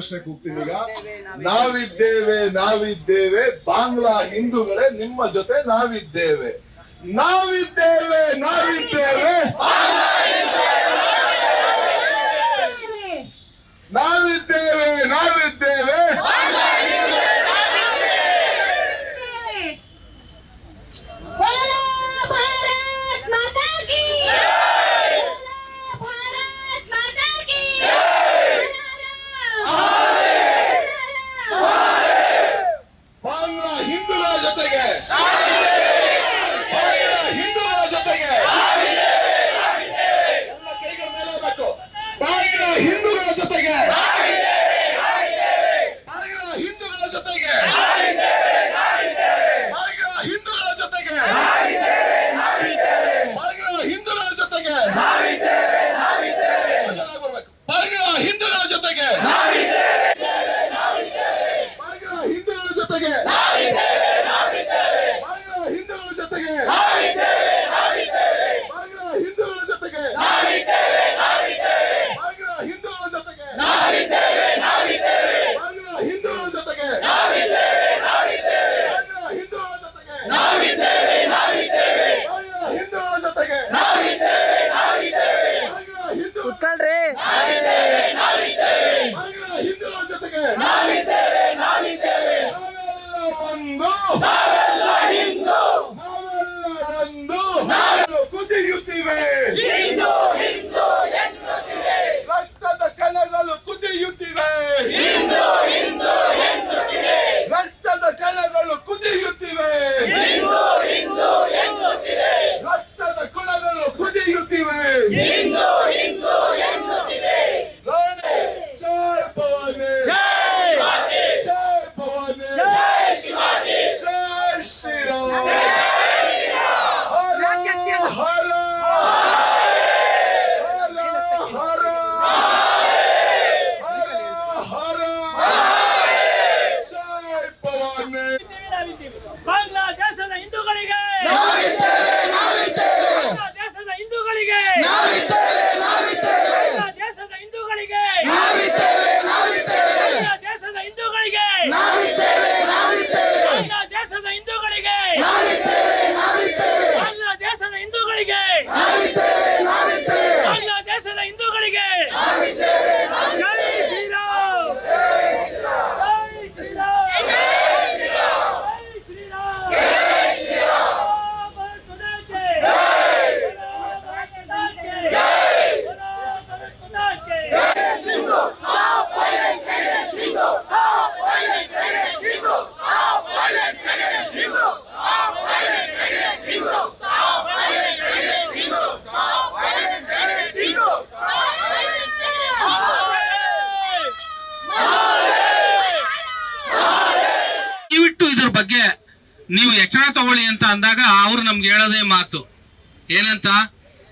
ಘೋಷಣೆ ಕೂಗ್ತೀನಿ ಈಗ. ನಾವಿದ್ದೇವೆ ನಾವಿದ್ದೇವೆ ಬಾಂಗ್ಲಾ ಹಿಂದೂಗಳೇ ನಿಮ್ಮ ಜೊತೆ ನಾವಿದ್ದೇವೆ. ನಾವಿದ್ದೇವೆ ನಾವಿದ್ದೇವೆ ನಾವಿದ್ದೇವೆ ನಾವಿದ್ದೇವೆ ಬಾಂಗ್ಲಾ ಹಿಂದೂಗಳ ಜೊತೆಗೆ ಹಿಂದೂಗಳ ಜೊತೆಗೆ ಎಲ್ಲ ಕೈಗಳ ಮೇಲೆ ಬೇಕು. ಬಾಂಗ್ಲಾ ಹಿಂದೂಗಳ ಜೊತೆಗೆ ಬಾಂಗ್ಲಾ ಹಿಂದೂಗಳ ಜೊತೆಗೆ ಬಾಂಗ್ಲಾ ಹಿಂದೂಗಳ ಜೊತೆಗೆ ಬಾಂಗ್ಲಾ ಹಿಂದೂಗಳ ಜೊತೆಗೆ ಬರ್ಬೇಕು. ಬಾಂಗ್ಲಾ ಹಿಂದೂಗಳ ಜೊತೆಗೆ ಬಾಂಗ್ಲಾ ಹಿಂದೂಗಳ ಜೊತೆಗೆ ಬಾಂಗ್ಲಾ ಹಿಂದೂಗಳ ಜೊತೆಗೆ ಬಾಂಗ್ಲಾ ಹಿಂದೂಗಳ ಜೊತೆಗೆ ಬಾಂಗ್ಲಾ ಹಿಂದೂಗಳ ಜೊತೆಗೆ ಬಾಂಗ್ಲಾ ಹಿಂದೂಗಳ ಜೊತೆಗೆ ಬಾಂಗ್ಲಾ ಹಿಂದೂಗಳ ಜೊತೆಗೆ ಬಾಂಗ್ಲಾ ಹಿಂದೂಗಳ ಜೊತೆಗೆ ಬಾಂಗ್ಲಾ ಹಿಂದೂ ಕುತ್ಕೊಳ್ರಿ. ಬಾಂಗ್ಲಾ ಹಿಂದೂಗಳ ಜೊತೆಗೆ ನಾವೆಲ್ಲ ಒಂದು ನಾವೆಲ್ಲ ಒಂದು ಕುದಿಯುತ್ತಿವೆ ರಕ್ತದ ಕಣಗಳು ಕುದಿಯುತ್ತಿವೆ ರಕ್ತದ ಕಣಗಳು ಕುದಿಯುತ್ತಿವೆ ರಕ್ತದ ಕುಳಗಳು ಕುದಿಯುತ್ತಿವೆ. ಜೈ ಭವಾನಿ ಜೈ ಭವಾನಿ ಜೈ ಶ್ರೀರಾಮ್ ಹರ ಹರ ಹರ ಹರ ಜೈ ಭವಾನಿ. ಬಾಂಗ್ಲಾದೇಶದ ಹಿಂದೂಗಳಿಗೆ ದೇಶದ ಹಿಂದೂಗಳಿಗೆ ದೇಶದ ಹಿಂದೂಗಳಿಗೆ ದೇಶದ ಹಿಂದೂಗಳಿಗೆ ದೇಶದ ಹಿಂದೂಗಳಿಗೆ ದೇಶದ ಹಿಂದೂಗಳಿಗೆ ದೇಶದ ಹಿಂದೂಗಳಿಗೆ ಜೈ ಶ್ರೀರಾಮ್ ಜೈ ಶ್ರೀರಾಮ್ ಜೈ ಶ್ರೀರಾಮ್ ದಯವಿಟ್ಟು ಇದ್ರ ಬಗ್ಗೆ ನೀವು ಎಚ್ಚರ ತಗೊಳ್ಳಿ ಅಂತ ಅಂದಾಗ ಅವ್ರು ನಮ್ಗೆ ಹೇಳೋದೇ ಮಾತು ಏನಂತ,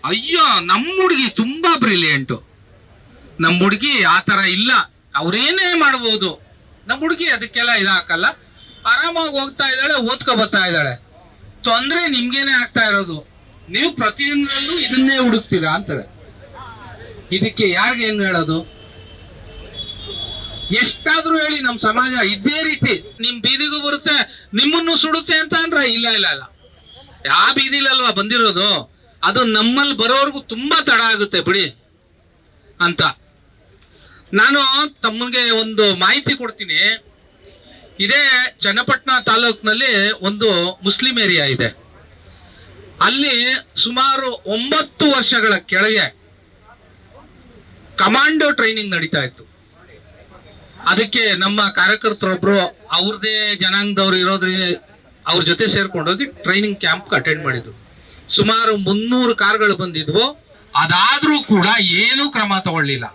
ಅಯ್ಯೋ ನಮ್ಮ ಹುಡುಗಿ ತುಂಬಾ ಬ್ರಿಲಿಯಂಟು, ನಮ್ಮ ಹುಡುಗಿ ಆತರ ಇಲ್ಲ, ಅವ್ರೇನೇ ಮಾಡ್ಬೋದು, ನಮ್ಮ ಹುಡುಗಿ ಅದಕ್ಕೆಲ್ಲ ಇದಾಕಲ್ಲ, ಆರಾಮಾಗಿ ಹೋಗ್ತಾ ಇದ್ದಾಳೆ, ಓದ್ಕೊ ಬರ್ತಾ ಇದ್ದಾಳೆ, ತೊಂದ್ರೆ ನಿಮ್ಗೇನೆ ಆಗ್ತಾ ಇರೋದು, ನೀವು ಪ್ರತಿಯೊಂದರಲ್ಲೂ ಇದನ್ನೇ ಹುಡುಕ್ತೀರಾ ಅಂತಾರೆ. ಇದಕ್ಕೆ ಯಾರಿಗೆ ಏನು ಹೇಳೋದು? ಎಷ್ಟಾದ್ರೂ ಹೇಳಿ ನಮ್ ಸಮಾಜ ಇದೇ ರೀತಿ ನಿಮ್ ಬೀದಿಗೂ ಬರುತ್ತೆ, ನಿಮ್ಮನ್ನು ಸುಡುತ್ತೆ ಅಂತ ಅಂದ್ರೆ ಇಲ್ಲ ಇಲ್ಲ ಇಲ್ಲ, ಯಾವ ಬೀದಿಲಲ್ವಾ ಬಂದಿರೋದು, ಅದು ನಮ್ಮಲ್ಲಿ ಬರೋವರೆಗೂ ತುಂಬಾ ತಡ ಆಗುತ್ತೆ ಬಿಡಿ ಅಂತ. ನಾನು ತಮಗೆ ಒಂದು ಮಾಹಿತಿ ಕೊಡ್ತೀನಿ. ಇದೇ ಚನ್ನಪಟ್ಟಣ ತಾಲೂಕಿನಲ್ಲಿ ಒಂದು ಮುಸ್ಲಿಂ ಏರಿಯಾ ಇದೆ. ಅಲ್ಲಿ ಸುಮಾರು 9 ವರ್ಷಗಳ ಕೆಳಗೆ ಕಮಾಂಡೋ ಟ್ರೈನಿಂಗ್ ನಡೀತಾ ಇತ್ತು. ಅದಕ್ಕೆ ನಮ್ಮ ಕಾರ್ಯಕರ್ತರೊಬ್ರು ಅವ್ರದೇ ಜನಾಂಗದವ್ರು ಇರೋದ್ರಿಂದ ಅವ್ರ ಜೊತೆ ಸೇರ್ಕೊಂಡೋಗಿ ಟ್ರೈನಿಂಗ್ ಕ್ಯಾಂಪ್ ಅಟೆಂಡ್ ಮಾಡಿದ್ರು. ಸುಮಾರು 300 ಕಾರ್ಗಳು ಬಂದಿದ್ವು. ಅದಾದ್ರೂ ಕೂಡ ಏನೂ ಕ್ರಮ ತಗೊಳ್ಳಿಲ್ಲ.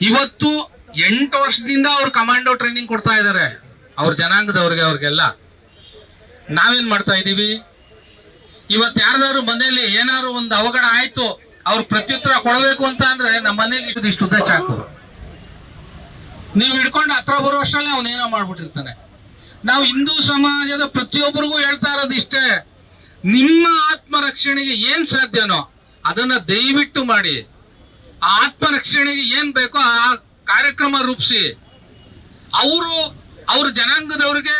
ಇವತ್ತು 8 ವರ್ಷದಿಂದ ಅವ್ರು ಕಮಾಂಡೋ ಟ್ರೈನಿಂಗ್ ಕೊಡ್ತಾ ಇದ್ದಾರೆ ಅವ್ರ ಜನಾಂಗದವ್ರಿಗೆ, ಅವ್ರಿಗೆಲ್ಲ. ನಾವೇನ್ ಮಾಡ್ತಾ ಇದೀವಿ? ಇವತ್ತು ಯಾರ್ದಾದ್ರು ಮನೇಲಿ ಏನಾದ್ರು ಒಂದು ಅವಘಡ ಆಯ್ತು, ಅವ್ರು ಪ್ರತ್ಯುತ್ತರ ಕೊಡಬೇಕು ಅಂತ ಅಂದ್ರೆ ನಮ್ಮ ಮನೇಲಿ ಇಷ್ಟು ಉದ್ದ ಚಾಕು ನೀವು ಹಿಡ್ಕೊಂಡು ಹತ್ರ ಬರೋ ಅಷ್ಟರಲ್ಲೇ ಅವನೇನೋ ಮಾಡ್ಬಿಟ್ಟಿರ್ತಾನೆ. ನಾವು ಹಿಂದೂ ಸಮಾಜದ ಪ್ರತಿಯೊಬ್ಬರಿಗೂ ಹೇಳ್ತಾ ಇರೋದು ಇಷ್ಟೇ, ನಿಮ್ಮ ಆತ್ಮರಕ್ಷಣೆಗೆ ಏನ್ ಸಾಧ್ಯನೋ ಅದನ್ನ ದಯವಿಟ್ಟು ಮಾಡಿ. ಆ ಆತ್ಮರಕ್ಷಣೆಗೆ ಏನ್ ಬೇಕೋ ಆ ಕಾರ್ಯಕ್ರಮ ರೂಪಿಸಿ ಅವ್ರ ಜನಾಂಗದವ್ರಿಗೆ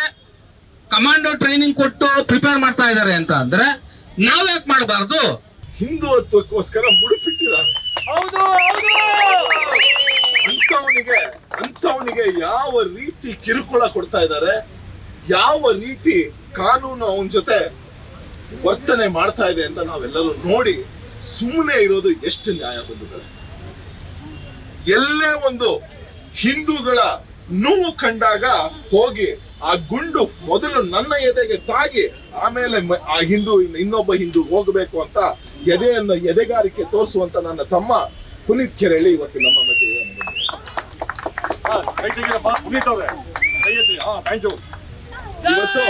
ಕಮಾಂಡೋ ಟ್ರೈನಿಂಗ್ ಕೊಟ್ಟು ಪ್ರಿಪೇರ್ ಮಾಡ್ತಾ ಇದ್ದಾರೆ ಅಂತ ಅಂದ್ರೆ ನಾವ್ ಯಾಕೆ ಮಾಡಬಾರ್ದು? ಹಿಂದುತ್ವಕ್ಕೋಸ್ಕರ ಮುಡುಪಿಟ್ಟಿದ್ದಾರೆ. ಹೌದು ಅಂತವನಿಗೆ ಯಾವ ರೀತಿ ಕಿರುಕುಳ ಕೊಡ್ತಾ ಇದ್ದಾರೆ, ಯಾವ ರೀತಿ ಕಾನೂನು ಅವನ ಜೊತೆ ವರ್ತನೆ ಮಾಡ್ತಾ ಇದೆ ಅಂತ ನಾವೆಲ್ಲರೂ ನೋಡಿ ಸುಮ್ಮನೆ ಇರೋದು ಎಷ್ಟು ನ್ಯಾಯ ಬಂದಿದ್ದಾರೆ. ಎಲ್ಲೇ ಒಂದು ಹಿಂದೂಗಳ ನೋವು ಕಂಡಾಗ ಹೋಗಿ ಆ ಗುಂಡು ಮೊದಲು ನನ್ನ ಎದೆಗೆ ತಾಗಿ ಆಮೇಲೆ ಆ ಇನ್ನೊಬ್ಬ ಹಿಂದೂ ಹೋಗಬೇಕು ಅಂತ ಎದೆಗಾರಿಕೆ ತೋರಿಸುವಂತ ನನ್ನ ತಮ್ಮ ಪುನೀತ್ ಕೆರೆಳ್ಳಿ ಇವತ್ತು ನಮ್ಮ ಮಧ್ಯೆ ಇವತ್ತು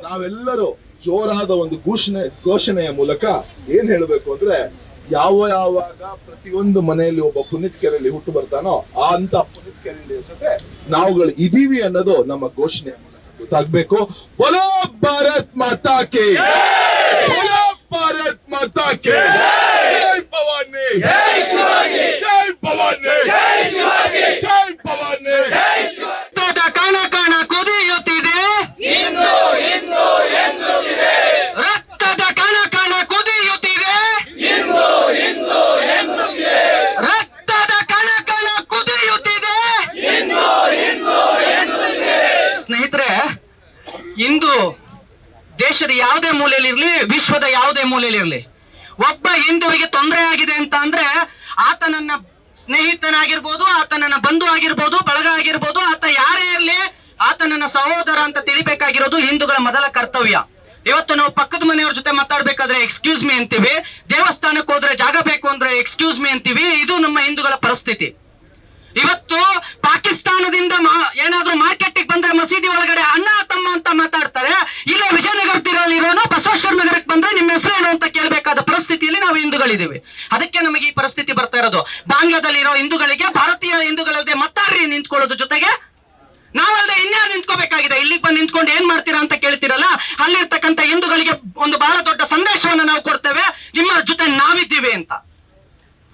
ನಾವೆಲ್ಲರೂ ಜೋರಾದ ಒಂದು ಘೋಷಣೆಯ ಮೂಲಕ ಏನ್ ಹೇಳಬೇಕು ಅಂದ್ರೆ, ಯಾವಾಗ ಪ್ರತಿಯೊಂದು ಮನೆಯಲ್ಲಿ ಒಬ್ಬ ಪುನೀತ್ ಕೆರೆಳ್ಳಿ ಹುಟ್ಟು ಬರ್ತಾನೋ ಆ ಅಂತ ಪುನೀತ್ ಕೆರೆಳ್ಳಿಯ ಜೊತೆ ನಾವುಗಳು ಇದೀವಿ ಅನ್ನೋದು ನಮ್ಮ ಘೋಷಣೆಯ ಮೂಲಕ ಗೊತ್ತಾಗ್ಬೇಕು. ಬೋಲೋ ಭಾರತ್ ಮಾತಾ ಕಿ, ಬೋಲೋ ಭಾರತ್ ಮಾತಾ ಕಿ, ಜೈ ಭವಾನಿ, ಜೈ ಶಿವಾಜಿ, ಜೈ ಭವಾನಿ, ಜೈ ಶಿವಾಜಿ, ಜೈ ಭವಾನಿ. ಕಣ ಕಣ ಕುದಿಯುತ್ತಿದೆ, ರಕ್ತದ ಕಣ ಕಣ ಕುದಿಯುತ್ತಿದೆ, ರಕ್ತದ ಕಣ ಕಣ ಕುದಿಯುತ್ತಿದೆ. ಸ್ನೇಹಿತರೆ, ಇಂದು ದೇಶದ ಯಾವುದೇ ಮೂಲೆಯಲ್ಲಿರ್ಲಿ, ವಿಶ್ವದ ಯಾವುದೇ ಮೂಲೆಯಲ್ಲಿರ್ಲಿ, ಒಬ್ಬ ಹಿಂದುವಿಗೆ ತೊಂದರೆ ಆಗಿದೆ ಅಂತ ಅಂದ್ರೆ ಆತ ನನ್ನ ಸ್ನೇಹಿತನಾಗಿರ್ಬೋದು, ಆತ ನನ್ನ ಬಂಧು ಆಗಿರ್ಬೋದು, ಬಳಗ ಆಗಿರ್ಬೋದು, ಆತ ಯಾರೇ ಇರ್ಲಿ, ಆತ ನನ್ನ ಸಹೋದರ ಅಂತ ತಿಳಿಬೇಕಾಗಿರೋದು ಹಿಂದೂಗಳ ಮೊದಲ ಕರ್ತವ್ಯ. ಇವತ್ತು ನಾವು ಪಕ್ಕದ ಮನೆಯವ್ರ ಜೊತೆ ಮಾತಾಡ್ಬೇಕಾದ್ರೆ ಎಕ್ಸ್ಕ್ಯೂಸ್ ಮೀ ಅಂತೀವಿ, ದೇವಸ್ಥಾನಕ್ಕೆ ಹೋದ್ರೆ ಜಾಗ ಬೇಕು ಅಂದ್ರೆ ಎಕ್ಸ್ಕ್ಯೂಸ್ ಮೀ ಅಂತೀವಿ. ಇದು ನಮ್ಮ ಹಿಂದೂಗಳ ಪರಿಸ್ಥಿತಿ. ಇವತ್ತು ಪಾಕಿಸ್ತಾನದಿಂದ ಏನಾದ್ರೂ ಮಾರ್ಕೆಟಿಗೆ ಬಂದ್ರೆ ಮಸೀದಿ ಒಳಗಡೆ ಅಣ್ಣ ತಮ್ಮ ಅಂತ ಮಾತಾಡ್ತಾರೆ. ಇಲ್ಲ ವಿಜಯನಗರದಲ್ಲಿರೋನು ಬಸವೇಶ್ವರ ನಗರಕ್ಕೆ ಬಂದ್ರೆ ನಿಮ್ಮ ಹೆಸರೇನು ಅಂತ ಕೇಳಬೇಕಾದ ಪರಿಸ್ಥಿತಿಯಲ್ಲಿ ನಾವು ಹಿಂದೂಗಳಿದ್ದೀವಿ. ಅದಕ್ಕೆ ನಮಗೆ ಈ ಪರಿಸ್ಥಿತಿ ಬರ್ತಾ ಇರೋದು. ಬಾಂಗ್ಲಾದಲ್ಲಿರೋ ಹಿಂದೂಗಳಿಗೆ ಭಾರತೀಯ ಹಿಂದೂಗಳಲ್ಲದೆ ಮತ್ತಾರ್ರಿ ನಿಂತ್ಕೊಳ್ಳೋದು, ಜೊತೆಗೆ ನಾವಲ್ಲದೆ ಇನ್ಯಾರು ನಿಂತ್ಕೋಬೇಕಾಗಿದೆ. ಇಲ್ಲಿಗೆ ಬಂದು ನಿಂತ್ಕೊಂಡು ಏನ್ ಮಾಡ್ತೀರಾ ಅಂತ ಕೇಳ್ತಿರಲ್ಲ, ಅಲ್ಲಿರ್ತಕ್ಕಂಥ ಹಿಂದೂಗಳಿಗೆ ಒಂದು ಬಹಳ ದೊಡ್ಡ ಸಂದೇಶವನ್ನು ನಾವು ಕೊಡ್ತೇವೆ, ನಿಮ್ಮ ಜೊತೆ ನಾವಿದ್ದೀವಿ ಅಂತ.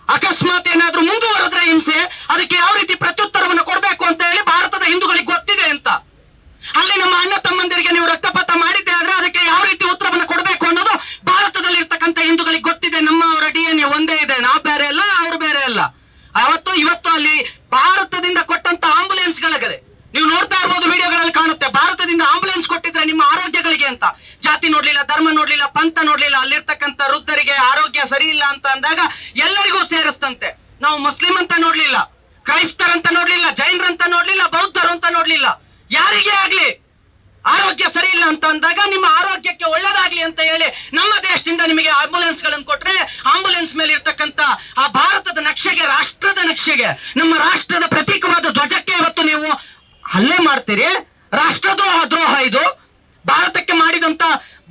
ಅಕಸ್ಮಾತ್ ಏನಾದ್ರೂ ಮುಂದುವರೆದ್ರೆ ಹಿಂಸೆ, ಅದಕ್ಕೆ ಯಾವ ರೀತಿ ಪ್ರತ್ಯುತ್ತರವನ್ನು ಕೊಡಬೇಕು ಅಂತ ಹೇಳಿ ಭಾರತದ ಹಿಂದೂಗಳಿಗೆ ಗೊತ್ತಿದೆ ಅಂತ. ಅಲ್ಲಿ ನಮ್ಮ ಅಣ್ಣ ತಮ್ಮಂದಿರಿಗೆ ನೀವು ರಕ್ತಪಾತ ಮಾಡಿದ್ದೆ ಆದ್ರೆ ಅದಕ್ಕೆ ಯಾವ ರೀತಿ ಉತ್ತರವನ್ನು ಕೊಡಬೇಕು ಅನ್ನೋದು ಭಾರತದಲ್ಲಿ ಇರ್ತಕ್ಕಂಥ ಹಿಂದೂಗಳಿಗೆ ಗೊತ್ತಿದೆ. ನಮ್ಮವರ DNA ಒಂದೇ ಇದೆ, ನಾವು ಬೇರೆ ಅಲ್ಲ, ಅವ್ರು ಬೇರೆ ಅಲ್ಲ. ಇವತ್ತು ಅಲ್ಲಿ ಭಾರತದಿಂದ ಕೊಟ್ಟಂತ ಆಂಬುಲೆನ್ಸ್ಗಳಿಗೆ ನೀವು ನೋಡ್ತಾ ಇರ್ಬೋದು, ವಿಡಿಯೋಗಳಲ್ಲಿ ಕಾಣುತ್ತೆ. ಭಾರತದಿಂದ ಆಂಬುಲೆನ್ಸ್ ಕೊಟ್ಟಿದ್ರೆ ನಿಮ್ಮ ಆರೋಗ್ಯಗಳಿಗೆ ಅಂತ. ಜಾತಿ ನೋಡ್ಲಿಲ್ಲ, ಧರ್ಮ ನೋಡ್ಲಿಲ್ಲ, ಪಂಥ ನೋಡ್ಲಿಲ್ಲ, ಅಲ್ಲಿರ್ತಕ್ಕಂಥ ವೃದ್ಧರಿಗೆ ಆರೋಗ್ಯ ಸರಿ ಇಲ್ಲ ಅಂತ ಅಂದಾಗ ಎಲ್ಲರಿಗೂ ಸೇರಿಸ್ತಂತೆ. ನಾವು ಮುಸ್ಲಿಂ ಅಂತ ನೋಡ್ಲಿಲ್ಲ, ಕ್ರೈಸ್ತರಂತ ನೋಡ್ಲಿಲ್ಲ, ಜೈನರಂತ ನೋಡ್ಲಿಲ್ಲ, ಬೌದ್ಧರು ಅಂತ ನೋಡ್ಲಿಲ್ಲ. ಯಾರಿಗೇ ಆಗ್ಲಿ ಆರೋಗ್ಯ ಸರಿ ಇಲ್ಲ ಅಂತ ಅಂದಾಗ ನಿಮ್ಮ ಆರೋಗ್ಯಕ್ಕೆ ಒಳ್ಳೇದಾಗ್ಲಿ ಅಂತ ಹೇಳಿ ನಮ್ಮ ದೇಶದಿಂದ ನಿಮಗೆ ಆಂಬುಲೆನ್ಸ್ ಗಳನ್ನು ಕೊಟ್ರೆ, ಆಂಬುಲೆನ್ಸ್ ಮೇಲೆ ಇರ್ತಕ್ಕಂಥ ಆ ಭಾರತದ ನಕ್ಷೆಗೆ, ರಾಷ್ಟ್ರದ ನಕ್ಷೆಗೆ, ನಮ್ಮ ರಾಷ್ಟ್ರದ ಪ್ರತೀಕವಾದ ಧ್ವಜಕ್ಕೆ ಇವತ್ತು ನೀವು ಹಲ್ಲೆ ಮಾಡ್ತೀರಿ. ರಾಷ್ಟ್ರದ್ರೋಹ ಇದು. ಭಾರತಕ್ಕೆ ಮಾಡಿದಂತ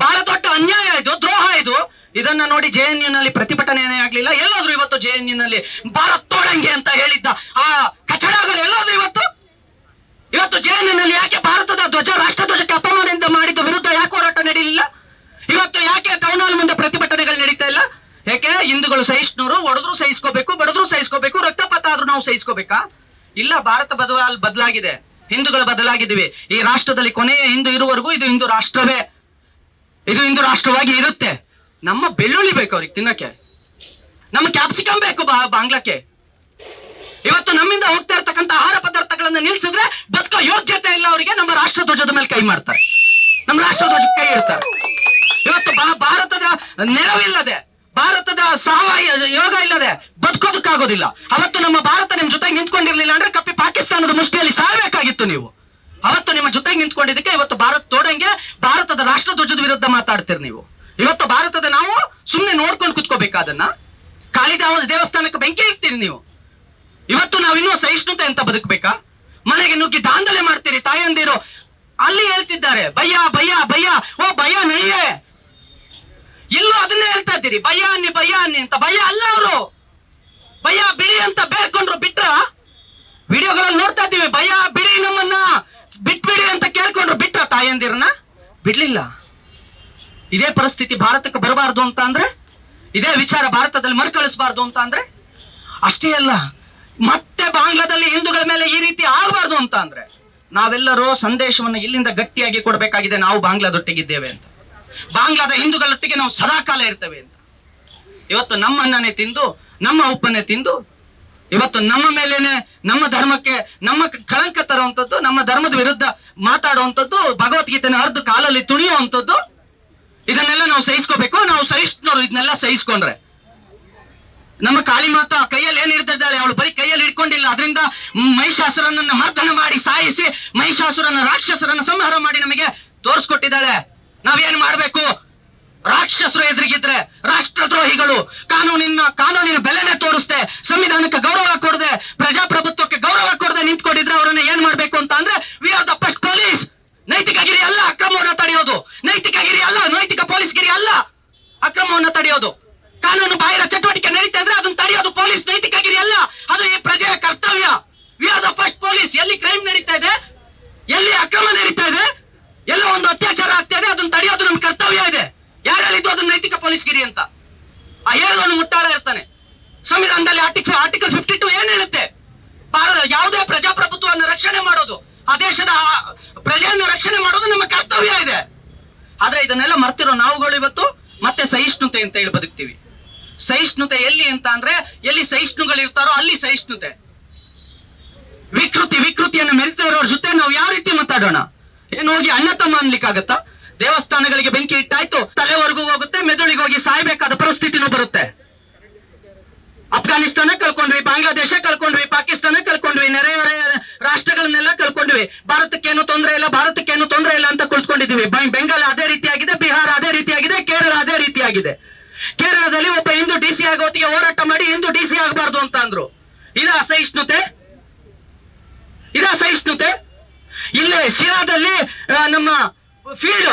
ಬಹಳ ದೊಡ್ಡ ಅನ್ಯಾಯ ಇದು, ದ್ರೋಹ ಇದು. ಇದನ್ನ ನೋಡಿ JNU ನಲ್ಲಿ ಪ್ರತಿಭಟನೆ ಆಗ್ಲಿಲ್ಲ. ಎಲ್ಲಾದ್ರೂ ಇವತ್ತು JNU ನಲ್ಲಿ ಭಾರತ್ ತೋಡಂಗೆ ಅಂತ ಹೇಳಿದ್ದ ಆ ಕಚಡಗಳು ಎಲ್ಲಾದ್ರೂ ಇವತ್ತು JNU ನಲ್ಲಿ ಯಾಕೆ ಭಾರತದ ಧ್ವಜ, ರಾಷ್ಟ್ರ ಧ್ವಜಕ್ಕೆ ಅಪಮಾನದಿಂದ ಮಾಡಿದ ವಿರುದ್ಧ ಯಾಕೆ ಹೋರಾಟ ನಡೀಲಿಲ್ಲ? ಇವತ್ತು ಯಾಕೆ ಟೌನ್ ಹಾಲ್ ಮುಂದೆ ಪ್ರತಿಭಟನೆಗಳು ನಡೀತಾ ಇಲ್ಲ? ಯಾಕೆ? ಹಿಂದೂಗಳು ಸಹಿಷ್ಣುರು, ಹೊಡೆದ್ರು ಸಹಿಸ್ಕೋಬೇಕು, ಬಡದ್ರು ಸಹಿಸ್ಕೋಬೇಕು, ರಕ್ತಪಾತ ಆದ್ರೂ ನಾವು ಸಹಿಸ್ಕೋಬೇಕಾ? ಇಲ್ಲ, ಭಾರತ ಬದಲಾಗಿದೆ, ಹಿಂದೂಗಳು ಬದಲಾಗಿದ್ದೀವಿ. ಈ ರಾಷ್ಟ್ರದಲ್ಲಿ ಕೊನೆಯ ಹಿಂದೂ ಇರುವವರೆಗೂ ಇದು ಹಿಂದೂ ರಾಷ್ಟ್ರವೇ, ಇದು ಹಿಂದೂ ರಾಷ್ಟ್ರವಾಗಿ ಇರುತ್ತೆ. ನಮ್ಮ ಬೆಳ್ಳುಳ್ಳಿ ಬೇಕು ಅವ್ರಿಗೆ ತಿನ್ನಕ್ಕೆ, ನಮ್ಮ ಕ್ಯಾಪ್ಸಿಕಮ್ ಬೇಕು ಬಾಂಗ್ಲಕ್ಕೆ. ಇವತ್ತು ನಮ್ಮಿಂದ ಹೋಗ್ತಾ ಇರ್ತಕ್ಕಂಥ ಆಹಾರ ಪದಾರ್ಥಗಳನ್ನ ನಿಲ್ಸಿದ್ರೆ ಬದುಕೋ ಯೋಗ್ಯತೆ ಇಲ್ಲ ಅವರಿಗೆ. ನಮ್ಮ ರಾಷ್ಟ್ರ ಧ್ವಜದ ಮೇಲೆ ಕೈ ಮಾಡ್ತಾರೆ, ನಮ್ಮ ರಾಷ್ಟ್ರ ಧ್ವಜಕ್ಕೆ ಕೈ ಇಡ್ತಾರೆ. ಇವತ್ತು ಭಾರತದ ನೆರವಿಲ್ಲದೆ, ಭಾರತದ ಯೋಗ ಇಲ್ಲದೆ ಬದುಕೋದಕ್ಕಾಗೋದಿಲ್ಲ. ಅವತ್ತು ನಮ್ಮ ಭಾರತ ನಿಮ್ ಜೊತೆಗೆ ನಿಂತ್ಕೊಂಡಿರ್ಲಿಲ್ಲ ಅಂದ್ರೆ ಕಪ್ಪಿ ಪಾಕಿಸ್ತಾನದ ಮುಷ್ಟಿಯಲ್ಲಿ ಸಾಯ್ಬೇಕಾಗಿತ್ತು ನೀವು. ಅವತ್ತು ನಿಮ್ಮ ಜೊತೆಗೆ ನಿಂತ್ಕೊಂಡಿದ್ದಕ್ಕೆ ಇವತ್ತು ಭಾರತ್ ತೋಡಂಗೆ ಭಾರತದ ರಾಷ್ಟ್ರ ಧ್ವಜದ ವಿರುದ್ಧ ಮಾತಾಡ್ತೀರಿ ನೀವು. ಇವತ್ತು ಭಾರತದ ನಾವು ಸುಮ್ಮನೆ ನೋಡ್ಕೊಂಡು ಕುತ್ಕೋಬೇಕಾದನ್ನ. ಕಾಳಿದಾಸ ದೇವಸ್ಥಾನಕ್ಕೆ ಬೆಂಕಿ ಇಡ್ತೀರಿ ನೀವು. ಇವತ್ತು ನಾವಿನ್ನೂ ಸಹಿಷ್ಣುತೆ ಅಂತ ಬದುಕಬೇಕಾ? ಮನೆಗೆ ನುಗ್ಗಿ ದಾಂಧಲೆ ಮಾಡ್ತೀರಿ. ತಾಯಂದಿರು ಅಲ್ಲಿ ಹೇಳ್ತಿದ್ದಾರೆ ಭಯ್ಯ ಭಯ್ಯ ಭಯ್ಯ, ಓ ಭಯ್ಯ ನಯ್ಯೇ. ಇಲ್ಲೂ ಅದನ್ನೇ ಹೇಳ್ತಾ ಇದ್ದೀರಿ, ಭಯ್ಯ ಅನ್ನಿ ಅಂತ. ಭಯ್ಯ ಅಲ್ಲ ಅವರು, ಭಯ್ಯ ಬಿಡಿ ಅಂತ ಬೇಡ್ಕೊಂಡ್ರು. ಬಿಟ್ರ ವಿಡಿಯೋಗಳಲ್ಲಿ ನೋಡ್ತಾ ಇದ್ದೀವಿ, ಭಯ್ಯ ಬಿಡಿ ನಮ್ಮನ್ನ ಬಿಟ್ಬಿಡಿ ಅಂತ ಕೇಳ್ಕೊಂಡ್ರು. ಬಿಟ್ರ ತಾಯಂದಿರನ್ನ? ಬಿಡ್ಲಿಲ್ಲ. ಇದೇ ಪರಿಸ್ಥಿತಿ ಭಾರತಕ್ಕೆ ಬರಬಾರ್ದು ಅಂತ ಅಂದ್ರೆ, ಇದೇ ವಿಚಾರ ಭಾರತದಲ್ಲಿ ಮರುಕಳಿಸಬಾರ್ದು ಅಂತ ಅಂದ್ರೆ ಅಷ್ಟೇ ಅಲ್ಲ, ಮತ್ತೆ ಬಾಂಗ್ಲಾದಲ್ಲಿ ಹಿಂದೂಗಳ ಮೇಲೆ ಈ ರೀತಿ ಆಗಬಾರ್ದು ಅಂತ ಅಂದ್ರೆ ನಾವೆಲ್ಲರೂ ಸಂದೇಶವನ್ನು ಇಲ್ಲಿಂದ ಗಟ್ಟಿಯಾಗಿ ಕೊಡಬೇಕಾಗಿದೆ. ನಾವು ಬಾಂಗ್ಲಾದೊಟ್ಟಿಗಿದ್ದೇವೆ ಅಂತ, ಬಾಂಗ್ಲಾದ ಹಿಂದೂಗಳೊಟ್ಟಿಗೆ ನಾವು ಸದಾಕಾಲ ಇರ್ತೇವೆ ಅಂತ. ಇವತ್ತು ನಮ್ಮನ್ನೇ ತಿಂದು, ನಮ್ಮ ಉಪ್ಪನ್ನೇ ತಿಂದು, ಇವತ್ತು ನಮ್ಮ ಮೇಲೇನೆ, ನಮ್ಮ ಧರ್ಮಕ್ಕೆ ನಮ್ಮ ಕಳಂಕ ತರುವಂಥದ್ದು, ನಮ್ಮ ಧರ್ಮದ ವಿರುದ್ಧ ಮಾತಾಡುವಂಥದ್ದು, ಭಗವದ್ಗೀತೆನ ಹರಿದು ಕಾಲಲ್ಲಿ ತುಣಿಯುವಂಥದ್ದು, ಇದನ್ನೆಲ್ಲ ನಾವು ಸಹಿಸ್ಕೋಬೇಕು. ನಾವು ಸಹಿಷ್ಣುರು ಇದನ್ನೆಲ್ಲ ಸಹಿಸ್ಕೊಂಡ್ರೆ ನಮ್ಮ ಕಾಳಿ ಮಾತಾ ಕೈಯಲ್ಲಿ ಏನ್ ಹಿಡ್ದಿದ್ದಾಳೆ, ಅವಳು ಬರೀ ಕೈಯಲ್ಲಿ ಹಿಡ್ಕೊಂಡಿಲ್ಲ. ಅದರಿಂದ ಮಹಿಷಾಸುರನನ್ನ ಮರ್ದನ ಮಾಡಿ ಸಾಯಿಸಿ, ಮಹಿಷಾಸುರನ ರಾಕ್ಷಸರನ್ನ ಸಂಹಾರ ಮಾಡಿ ನಮಗೆ ತೋರಿಸ್ಕೊಟ್ಟಿದ್ದಾಳೆ. ನಾವೇನ್ ಮಾಡ್ಬೇಕು? ರಾಕ್ಷಸರು ಎದುರಿಗಿದ್ರೆ, ರಾಷ್ಟ್ರದ್ರೋಹಿಗಳು, ಕಾನೂನಿನ ಬೆಲೆನೆ ತೋರಿಸ್ದೆ, ಸಂವಿಧಾನಕ್ಕೆ ಗೌರವ ಕೊಡದೆ, ಪ್ರಜಾಪ್ರಭುತ್ವಕ್ಕೆ ಗೌರವ ಕೊಡದೆ ನಿಂತ್ಕೊಂಡಿದ್ರೆ ಅವರನ್ನ ಏನ್ ಮಾಡ್ಬೇಕು ಅಂತ ಅಂದ್ರೆ, we are the first police. ನೈತಿಕಗಿರಿ ಅಲ್ಲ ಅಕ್ರಮವನ್ನು ತಡೆಯೋದು, ನೈತಿಕಗಿರಿ ಅಲ್ಲ, ನೈತಿಕ ಪೊಲೀಸ್ಗಿರಿ ಅಲ್ಲ ಅಕ್ರಮವನ್ನು ತಡೆಯೋದು. ಕಾನೂನು ಬಾಹಿರ ಚಟುವಟಿಕೆ ನಡೀತಾ ಇದ್ರೆ ಅದನ್ನ ತಡೆಯೋದು ಪೊಲೀಸ್ ನೈತಿಕಗಿರಿ ಅಲ್ಲ, ಅದು ಈ ಪ್ರಜೆಯ ಕರ್ತವ್ಯ. V are the first police. ಎಲ್ಲಿ ಕ್ರೈಮ್ ನಡೀತಾ ಇದೆ, ಎಲ್ಲಿ ಅಕ್ರಮ ನಡೀತಾ ಇದೆ, ಎಲ್ಲೋ ಒಂದು ಅತ್ಯಾಚಾರ ಆಗ್ತಾ ಇದೆ, ಅದನ್ನ ತಡೆಯೋದು ನಮ್ಮ ಕರ್ತವ್ಯ ಇದೆ. ಯಾರು ಹೇಳಿದ್ದು ಅದನ್ನ ನೈತಿಕ ಪೊಲೀಸ್ಗಿರಿ ಅಂತ? ಆ ಹೇಳೋನು ಮುಟ್ಟಾಳ ಇರ್ತಾನೆ. ಸಂವಿಧಾನದಲ್ಲಿ ಆರ್ಟಿಕಲ್ 52 ಏನ್ ಹೇಳುತ್ತೆ? ಯಾವುದೇ ಪ್ರಜಾಪ್ರಭುತ್ವವನ್ನು ರಕ್ಷಣೆ ಮಾಡೋದು, ಆ ದೇಶದ ಪ್ರಜೆಯನ್ನು ರಕ್ಷಣೆ ಮಾಡೋದು ನಮ್ಮ ಕರ್ತವ್ಯ ಇದೆ. ಆದ್ರೆ ಇದನ್ನೆಲ್ಲ ಮರ್ತಿರೋ ನಾವುಗಳು ಇವತ್ತು ಮತ್ತೆ ಸಹಿಷ್ಣುತೆ ಅಂತ ಹೇಳಿ ಬದುಕ್ತೀವಿ. ಸಹಿಷ್ಣುತೆ ಎಲ್ಲಿ ಅಂತ ಅಂದ್ರೆ, ಎಲ್ಲಿ ಸಹಿಷ್ಣುಗಳು ಇರ್ತಾರೋ ಅಲ್ಲಿ ಸಹಿಷ್ಣುತೆ. ವಿಕೃತಿಯನ್ನು ಮೆರಿತಾ ಇರೋರ ಜೊತೆ ನಾವು ಯಾವ ರೀತಿ ಮಾತಾಡೋಣ? ಏನು ಹೋಗಿ ಅಣ್ಣ ತಮ್ಮ ಅನ್ಲಿಕ್ಕಾಗತ್ತಾ? ದೇವಸ್ಥಾನಗಳಿಗೆ ಬೆಂಕಿ ಇಟ್ಟಾಯ್ತು, ತಲೆವರೆಗೂ ಹೋಗುತ್ತೆ, ಮೆದುಳಿಗೆ ಹೋಗಿ ಸಾಯ್ಬೇಕಾದ ಪರಿಸ್ಥಿತಿನೂ ಬರುತ್ತೆ. ಅಫ್ಘಾನಿಸ್ತಾನ ಕಳ್ಕೊಂಡ್ವಿ, ಬಾಂಗ್ಲಾದೇಶ ಕಳ್ಕೊಂಡ್ವಿ, ಪಾಕಿಸ್ತಾನ ಕಳ್ಕೊಂಡ್ವಿ, ನೆರೆಹೊರೆ ರಾಷ್ಟ್ರಗಳನ್ನೆಲ್ಲ ಕಳ್ಕೊಂಡ್ವಿ. ಭಾರತಕ್ಕೇನು ತೊಂದರೆ ಇಲ್ಲ, ಭಾರತಕ್ಕೇನು ತೊಂದರೆ ಇಲ್ಲ ಅಂತ ಕುಳಿತುಕೊಂಡಿದ್ದೀವಿ. ಬೆಂಗಾಲ್ ಅದೇ ರೀತಿಯಾಗಿದೆ, ಬಿಹಾರ ಅದೇ ರೀತಿಯಾಗಿದೆ, ಕೇರಳ ಅದೇ ರೀತಿಯಾಗಿದೆ. ಕೇರಳದಲ್ಲಿ ಒಬ್ಬ ಹಿಂದೂ DC ಆಗೋತ್ತಿಗೆ ಹೋರಾಟ ಮಾಡಿ ಹಿಂದೂ DC ಆಗಬಾರ್ದು ಅಂತ ಅಂದ್ರು. ಇದ ಅಸಹಿಷ್ಣುತೆ? ಇಲ್ಲೇ ಶಿರಾದಲ್ಲಿ ನಮ್ಮ ಫೀಲ್ಡ್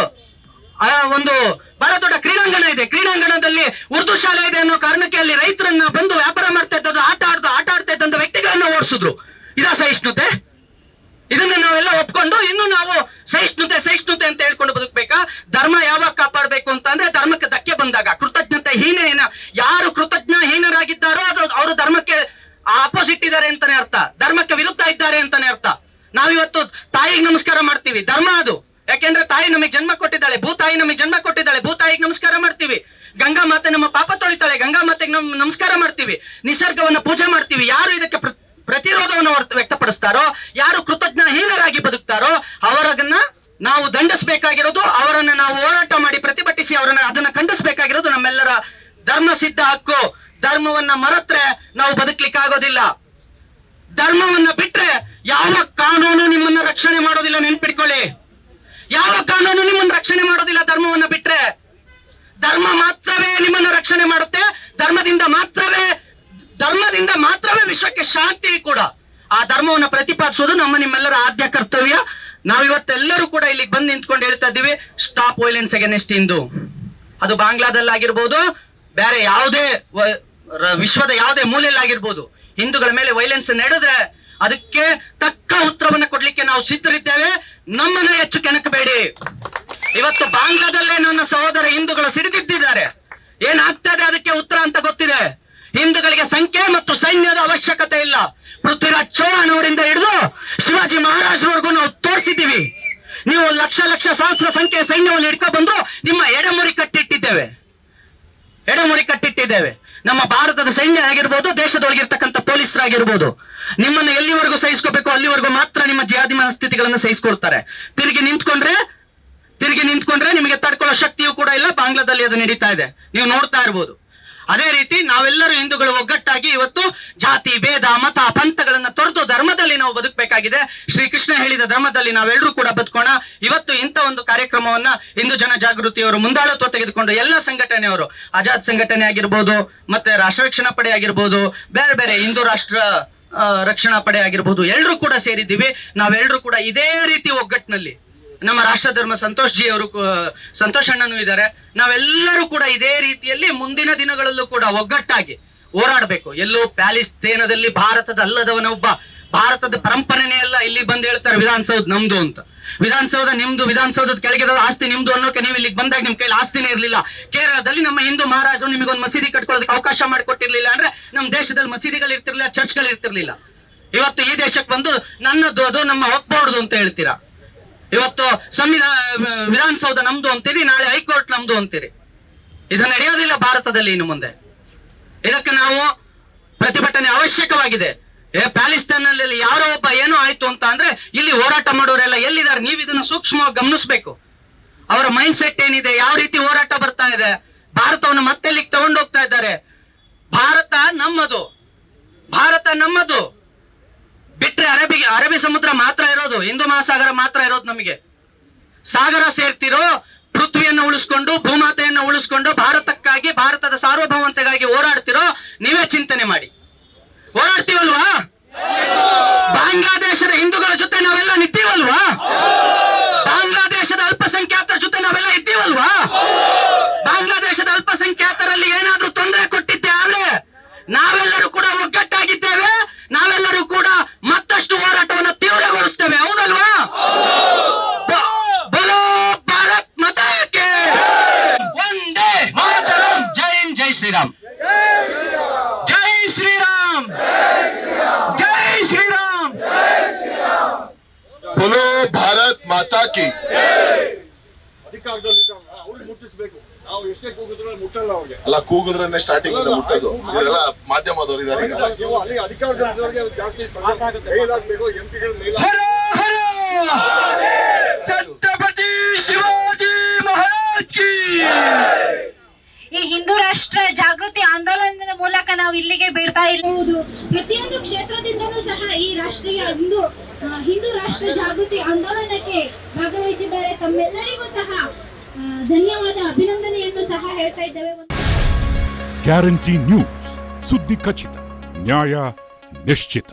ಒಂದು ಬಹಳ ದೊಡ್ಡ ಕ್ರೀಡಾಂಗಣ ಇದೆ. ಕ್ರೀಡಾಂಗಣದಲ್ಲಿ ಉರ್ದು ಶಾಲೆ ಇದೆ ಅನ್ನೋ ಕಾರಣಕ್ಕೆ ಅಲ್ಲಿ ರೈತರನ್ನ ಬಂದು ವ್ಯಾಪಾರ ಮಾಡ್ತಾ ಇದ್ದದ್ದು, ಆಟ ಆಡ್ತಾ ಇದ್ದಂತ ವ್ಯಕ್ತಿಗಳನ್ನ ಓಡಿಸಿದ್ರು. ಇದ ಸಹಿಷ್ಣುತೆ? ಇದನ್ನ ನಾವೆಲ್ಲ ಒಪ್ಕೊಂಡು ಇನ್ನು ನಾವು ಸಹಿಷ್ಣುತೆ ಅಂತ ಹೇಳ್ಕೊಂಡು ಬದುಕಬೇಕಾ? ಧರ್ಮ ಯಾವಾಗ ಕಾಪಾಡಬೇಕು ಅಂತ ಅಂದ್ರೆ, ಧರ್ಮಕ್ಕೆ ಧಕ್ಕೆ ಬಂದಾಗ, ಕೃತಜ್ಞತೆ ಯಾರು ಕೃತಜ್ಞಹೀನರಾಗಿದ್ದಾರೋ ಅದು ಅವರು ಧರ್ಮಕ್ಕೆ ಆಪೋಸಿಟ್ ಇದ್ದಾರೆ ಅಂತಾನೆ ಅರ್ಥ, ಧರ್ಮಕ್ಕೆ ವಿರುದ್ಧ ಇದ್ದಾರೆ ಅಂತಾನೆ ಅರ್ಥ. ನಾವಿವತ್ತು ತಾಯಿಗೆ ನಮಸ್ಕಾರ ಮಾಡ್ತೀವಿ, ಧರ್ಮ ಅದು. ಯಾಕೆಂದ್ರೆ ತಾಯಿ ನಮಗೆ ಜನ್ಮ ಕೊಟ್ಟಿದ್ದಾಳೆ, ಭೂತಾಯಿ ನಮಗೆ ಜನ್ಮ ಕೊಟ್ಟಿದ್ದಾಳೆ, ಭೂತಾಯಿಗೆ ನಮಸ್ಕಾರ ಮಾಡ್ತೀವಿ. ಗಂಗಾ ಮಾತೆ ನಮ್ಮ ಪಾಪ ತೊಳಿತಾಳೆ, ಗಂಗಾ ಮಾತೆಗೆ ನಮಸ್ಕಾರ ಮಾಡ್ತೀವಿ. ನಿಸರ್ಗವನ್ನ ಪೂಜೆ ಮಾಡ್ತೀವಿ. ಯಾರು ಇದಕ್ಕೆ ಪ್ರತಿರೋಧವನ್ನು ವ್ಯಕ್ತಪಡಿಸ್ತಾರೋ, ಯಾರು ಕೃತಜ್ಞಹೀನರಾಗಿ ಬದುಕ್ತಾರೋ ಅವರನ್ನ ನಾವು ದಂಡಿಸಬೇಕಾಗಿರೋದು, ಅವರನ್ನ ನಾವು ಹೋರಾಟ ಮಾಡಿ ಪ್ರತಿಭಟಿಸಿ ಅದನ್ನ ಖಂಡಿಸಬೇಕಾಗಿರೋದು ನಮ್ಮೆಲ್ಲರ ಧರ್ಮ ಸಿದ್ಧ ಹಕ್ಕು. ಧರ್ಮವನ್ನ ಮರೆತ್ರೆ ನಾವು ಬದುಕ್ಲಿಕ್ಕೆ ಆಗೋದಿಲ್ಲ. ಧರ್ಮವನ್ನ ಬಿಟ್ರೆ ಯಾವ ಕಾನೂನು ನಿಮ್ಮನ್ನ ರಕ್ಷಣೆ ಮಾಡೋದಿಲ್ಲ, ನೆನ್ಪಿಟ್ಕೊಳ್ಳಿ. ಯಾವ ಕಾನೂನು ನಿಮ್ಮನ್ನ ರಕ್ಷಣೆ ಮಾಡೋದಿಲ್ಲ ಧರ್ಮವನ್ನ ಬಿಟ್ರೆ. ಧರ್ಮ ಮಾತ್ರವೇ ನಿಮ್ಮನ್ನ ರಕ್ಷಣೆ ಮಾಡುತ್ತೆ. ಧರ್ಮದಿಂದ ಮಾತ್ರವೇ ವಿಶ್ವಕ್ಕೆ ಶಾಂತಿ ಕೂಡ. ಆ ಧರ್ಮವನ್ನ ಪ್ರತಿಪಾದಿಸೋದು ನಿಮ್ಮೆಲ್ಲರ ಆದ್ಯ ಕರ್ತವ್ಯ. ನಾವಿವತ್ತೆಲ್ಲರೂ ಕೂಡ ಇಲ್ಲಿಗೆ ಬಂದು ನಿಂತ್ಕೊಂಡು ಹೇಳ್ತಾ ಇದ್ದೀವಿ, ಸ್ಟಾಪ್ ವೈಲೆನ್ಸ್ ಅಗೇನ್ಸ್ಟ್ ಹಿಂದೂ. ಅದು ಬಾಂಗ್ಲಾದಲ್ಲಾಗಿರ್ಬೋದು, ಬೇರೆ ಯಾವುದೇ ವಿಶ್ವದ ಯಾವುದೇ ಮೂಲೆಯಲ್ಲಾಗಿರ್ಬೋದು, ಹಿಂದೂಗಳ ಮೇಲೆ ವೈಲೆನ್ಸ್ ನಡೆದ್ರೆ ಅದಕ್ಕೆ ತಕ್ಕ ಉತ್ತರವನ್ನ ಕೊಡ್ಲಿಕ್ಕೆ ನಾವು ಸಿದ್ಧರಿದ್ದೇವೆ. ನಮ್ಮನ್ನ ಹೆಚ್ಚು ಕೆಣಕಬೇಡಿ. ಇವತ್ತು ಬಾಂಗ್ಲಾದಲ್ಲೇ ನನ್ನ ಸಹೋದರ ಹಿಂದೂಗಳು ಸಿಡಿದಿದ್ದಾರೆ. ಏನಾಗ್ತಾ ಇದೆ ಅದಕ್ಕೆ ಉತ್ತರ ಅಂತ ಗೊತ್ತಿದೆ. ಹಿಂದೂಗಳಿಗೆ ಸಂಖ್ಯೆ ಮತ್ತು ಸೈನ್ಯದ ಅವಶ್ಯಕತೆ ಇಲ್ಲ. ಪೃಥ್ವಿರಾಜ್ ಚೌಹಾಣ್ ಅವರಿಂದ ಹಿಡಿದು ಶಿವಾಜಿ ಮಹಾರಾಜರವರೆಗೂ ನಾವು ತೋರಿಸಿದ್ದೀವಿ. ನೀವು ಲಕ್ಷ ಸಹಸ್ರ ಸಂಖ್ಯೆಯ ಸೈನ್ಯವನ್ನು ಹಿಡ್ಕೊ ಬಂದ್ರು ನಿಮ್ಮ ಎಡೆಮುರಿ ಕಟ್ಟಿಟ್ಟಿದ್ದೇವೆ. ನಮ್ಮ ಭಾರತದ ಸೈನ್ಯ ಆಗಿರ್ಬೋದು, ದೇಶದೊಳಗಿರ್ತಕ್ಕಂಥ ಪೊಲೀಸರಾಗಿರ್ಬೋದು, ನಿಮ್ಮನ್ನು ಎಲ್ಲಿವರೆಗೂ ಸಹಿಸ್ಕೋಬೇಕು ಅಲ್ಲಿವರೆಗೂ ಮಾತ್ರ ನಿಮ್ಮ ಜಿಹಾದಿ ಮನಸ್ಥಿತಿಗಳನ್ನ ಸಹಿಸ್ಕೊಳ್ತಾರೆ. ತಿರುಗಿ ನಿಂತ್ಕೊಂಡ್ರೆ ನಿಮಗೆ ತಡ್ಕೊಳ್ಳೋ ಶಕ್ತಿಯೂ ಕೂಡ ಇಲ್ಲ. ಬಾಂಗ್ಲಾದಲ್ಲಿ ಅದು ನಡೀತಾ ಇದೆ, ನೀವು ನೋಡ್ತಾ ಇರ್ಬೋದು. ಅದೇ ರೀತಿ ನಾವೆಲ್ಲರೂ ಹಿಂದೂಗಳು ಒಗ್ಗಟ್ಟಾಗಿ ಇವತ್ತು ಜಾತಿ ಭೇದ ಮತ ಪಂಥಗಳನ್ನ ತೊರೆದು ಧರ್ಮದಲ್ಲಿ ನಾವು ಬದುಕಬೇಕಾಗಿದೆ. ಶ್ರೀಕೃಷ್ಣ ಹೇಳಿದ ಧರ್ಮದಲ್ಲಿ ನಾವೆಲ್ಲರೂ ಕೂಡ ಬದುಕೋಣ. ಇವತ್ತು ಇಂಥ ಒಂದು ಕಾರ್ಯಕ್ರಮವನ್ನ ಹಿಂದೂ ಜನ ಜಾಗೃತಿಯವರು ಮುಂದಾಳತ್ವ ತೆಗೆದುಕೊಂಡು ಎಲ್ಲ ಸಂಘಟನೆಯವರು, ಆಜಾದ್ ಸಂಘಟನೆ ಆಗಿರ್ಬೋದು, ಮತ್ತೆ ರಾಷ್ಟ್ರ ರಕ್ಷಣಾ ಪಡೆ ಆಗಿರ್ಬೋದು, ಬೇರೆ ಹಿಂದೂ ರಾಷ್ಟ್ರ ರಕ್ಷಣಾ ಪಡೆ ಆಗಿರ್ಬೋದು, ಎಲ್ಲರೂ ಕೂಡ ಸೇರಿದ್ದೀವಿ. ನಾವೆಲ್ಲರೂ ಕೂಡ ಇದೇ ರೀತಿ ಒಗ್ಗಟ್ಟಿನಲ್ಲಿ, ನಮ್ಮ ರಾಷ್ಟ್ರ ಧರ್ಮ ಸಂತೋಷ್ ಅಣ್ಣನೂ ಇದ್ದಾರೆ, ನಾವೆಲ್ಲರೂ ಕೂಡ ಇದೇ ರೀತಿಯಲ್ಲಿ ಮುಂದಿನ ದಿನಗಳಲ್ಲೂ ಕೂಡ ಒಗ್ಗಟ್ಟಾಗಿ ಹೋರಾಡಬೇಕು. ಎಲ್ಲೋ ಪ್ಯಾಲಿಸ್ತೇನದಲ್ಲಿ ಭಾರತದ ಅಲ್ಲದವನ ಒಬ್ಬ ಭಾರತದ ಪರಂಪರೆನೇ ಅಲ್ಲ. ಇಲ್ಲಿ ಬಂದು ಹೇಳ್ತಾರೆ ವಿಧಾನಸೌಧ ನಮ್ದು ಅಂತ. ವಿಧಾನಸೌಧ ನಿಮ್ದು, ವಿಧಾನಸೌಧದ ಕೆಳಗಿರೋ ಆಸ್ತಿ ನಿಮ್ದು ಅನ್ನೋಕೆ ನೀವು ಇಲ್ಲಿಗೆ ಬಂದಾಗ ನಿಮ್ ಕೈಲಿ ಆಸ್ತಿನೇ ಇರ್ಲಿಲ್ಲ. ಕೇರಳದಲ್ಲಿ ನಮ್ಮ ಹಿಂದೂ ಮಹಾರಾಜರು ನಿಮಗೊಂದು ಮಸೀದಿ ಕಟ್ಕೊಳ್ಳೋದಕ್ಕೆ ಅವಕಾಶ ಮಾಡಿಕೊಟ್ಟಿರ್ಲಿಲ್ಲ ಅಂದ್ರೆ ನಮ್ಮ ದೇಶದಲ್ಲಿ ಮಸೀದಿಗಳು ಇರ್ತಿರ್ಲಿಲ್ಲ, ಚರ್ಚ್ಗಳು ಇರ್ತಿರ್ಲಿಲ್ಲ. ಇವತ್ತು ಈ ದೇಶಕ್ಕೆ ಬಂದು ನನ್ನದು ಅದು ನಮ್ಮ ಒಪ್ಪಬಾರ್ದು ಅಂತ ಹೇಳ್ತೀರಾ. ಇವತ್ತು ವಿಧಾನಸೌಧ ನಮ್ದು ಅಂತೀರಿ, ನಾಳೆ ಹೈಕೋರ್ಟ್ ನಮ್ದು ಅಂತೀರಿ. ಇದು ನಡೆಯೋದಿಲ್ಲ ಭಾರತದಲ್ಲಿ ಇನ್ನು ಮುಂದೆ. ಇದಕ್ಕೆ ನಾವು ಪ್ರತಿಭಟನೆ ಅವಶ್ಯಕವಾಗಿದೆ. ಪ್ಯಾಲಿಸ್ತಾನಲ್ಲಿ ಯಾರೋ ಒಬ್ಬ ಏನೋ ಆಯ್ತು ಅಂತ ಅಂದ್ರೆ ಇಲ್ಲಿ ಹೋರಾಟ ಮಾಡೋರೆಲ್ಲ ಎಲ್ಲಿದ್ದಾರೆ? ನೀವು ಇದನ್ನ ಸೂಕ್ಷ್ಮವಾಗಿ ಗಮನಿಸಬೇಕು. ಅವರ ಮೈಂಡ್ ಸೆಟ್ ಏನಿದೆ, ಯಾವ ರೀತಿ ಹೋರಾಟ ಬರ್ತಾ ಇದೆ, ಭಾರತವನ್ನು ಮತ್ತೆ ಇಲ್ಲಿಗೆ ತಗೊಂಡು ಹೋಗ್ತಾ ಇದ್ದಾರೆ. ಭಾರತ ನಮ್ಮದು, ಭಾರತ ನಮ್ಮದು. ಬಿಟ್ರೆ ಅರಬ್ಬಿ ಸಮುದ್ರ ಮಾತ್ರ ಇರೋದು, ಹಿಂದೂ ಮಹಾಸಾಗರ ಮಾತ್ರ ಇರೋದು ನಮಗೆ. ಸಾಗರ ಸೇರ್ತಿರೋ, ಪೃಥ್ವಿಯನ್ನು ಉಳಿಸ್ಕೊಂಡು, ಭೂಮಾತೆಯನ್ನು ಉಳಿಸ್ಕೊಂಡು, ಭಾರತಕ್ಕಾಗಿ, ಭಾರತದ ಸಾರ್ವಭೌಮತೆಗಾಗಿ ಹೋರಾಡ್ತಿರೋ, ನೀವೇ ಚಿಂತನೆ ಮಾಡಿ. ಹೋರಾಡ್ತೀವಲ್ವಾ? ಬಾಂಗ್ಲಾದೇಶದ ಹಿಂದೂಗಳ ಜೊತೆ ನಾವೆಲ್ಲ ನಿಂತೀವಲ್ವಾ? ಬಾಂಗ್ಲಾದೇಶದ ಅಲ್ಪಸಂಖ್ಯಾತರ ಜೊತೆ ನಾವೆಲ್ಲ ಇದ್ದೀವಲ್ವಾ? ಬಾಂಗ್ಲಾದೇಶದ ಅಲ್ಪಸಂಖ್ಯಾತರಲ್ಲಿ ಏನಾದ್ರೂ ತೊಂದರೆ ಕೊಟ್ಟಿದ್ದೆ ಆದ್ರೆ ನಾವೆಲ್ಲರೂ ಕೂಡ ಒಗ್ಗಟ್ಟಾಗಿದ್ದೇವೆ. ನಾವೆಲ್ಲರೂ ಕೂಡ ಮತ್ತಷ್ಟು ಹೋರಾಟವನ್ನು ತೀವ್ರಗೊಳಿಸ್ತೇವೆ. ಹೌದಲ್ವಾ? ಬೋಲೋ ಭಾರತ್ ಮಾತಾ ಕಿ ವಂದೇ ಮಾತರಂ. ಜೈ ಹಿಂದ್, ಜೈ ಶ್ರೀರಾಮ್. ಜೈ ಶ್ರೀರಾಮ್, ಜೈ ಶ್ರೀರಾಮ್. ಬೋಲೋ ಭಾರತ್ ಮಾತಾ ಕಿ. ಅವ್ರಿಗೆ ಮುಟ್ಟಿಸ್ಬೇಕು. ನಾವು ಎಷ್ಟೇ ಕೂಗಿದ್ರು ಮುಟ್ಟಲ್ಲ ಅವ್ರಿಗೆ. ಅಲ್ಲ, ಕೂಗಿದ್ರೆ ಸ್ಟಾರ್ಟಿಂಗ್ ಮುಟ್ಟೋದು. ಇವರೆಲ್ಲ ಮಾಧ್ಯಮದವರು ಇದ್ದಾರೆ ಈಗ. ಅಲ್ಲಿ ಅಧಿಕಾರದವರಿಗೆ ಜಾಸ್ತಿ ಮೇಲ್ ಆಗ್ಬೇಕು. ಎಂಪಿಗಳು ಮೇಲ್ ಹರ ಹರ ಛತ್ರಪತಿ ಶಿವಾಜಿ ಮಹಾರಾಜ್ ಕಿ. ಈ ಹಿಂದೂ ರಾಷ್ಟ್ರ ಜಾಗೃತಿ ಆಂದೋಲನದ ಮೂಲಕ ನಾವು ಇಲ್ಲಿಗೆ ಬೀಳ್ತಾ ಇರುವುದು. ಪ್ರತಿಯೊಂದು ಕ್ಷೇತ್ರದಿಂದಲೂ ಸಹ ಈ ರಾಷ್ಟ್ರೀಯ ಹಿಂದೂ ರಾಷ್ಟ್ರ ಜಾಗೃತಿ ಆಂದೋಲನಕ್ಕೆ ಭಾಗವಹಿಸಿದ್ದಾರೆ. ತಮ್ಮೆಲ್ಲರಿಗೂ ಸಹ ಧನ್ಯವಾದ, ಅಭಿನಂದನೆಯನ್ನು ಸಹ ಹೇಳ್ತಾ ಇದ್ದೇವೆ. ಗ್ಯಾರಂಟಿ ನ್ಯೂಸ್, ಸುದ್ದಿ ಖಚಿತ, ನ್ಯಾಯ ನಿಶ್ಚಿತ.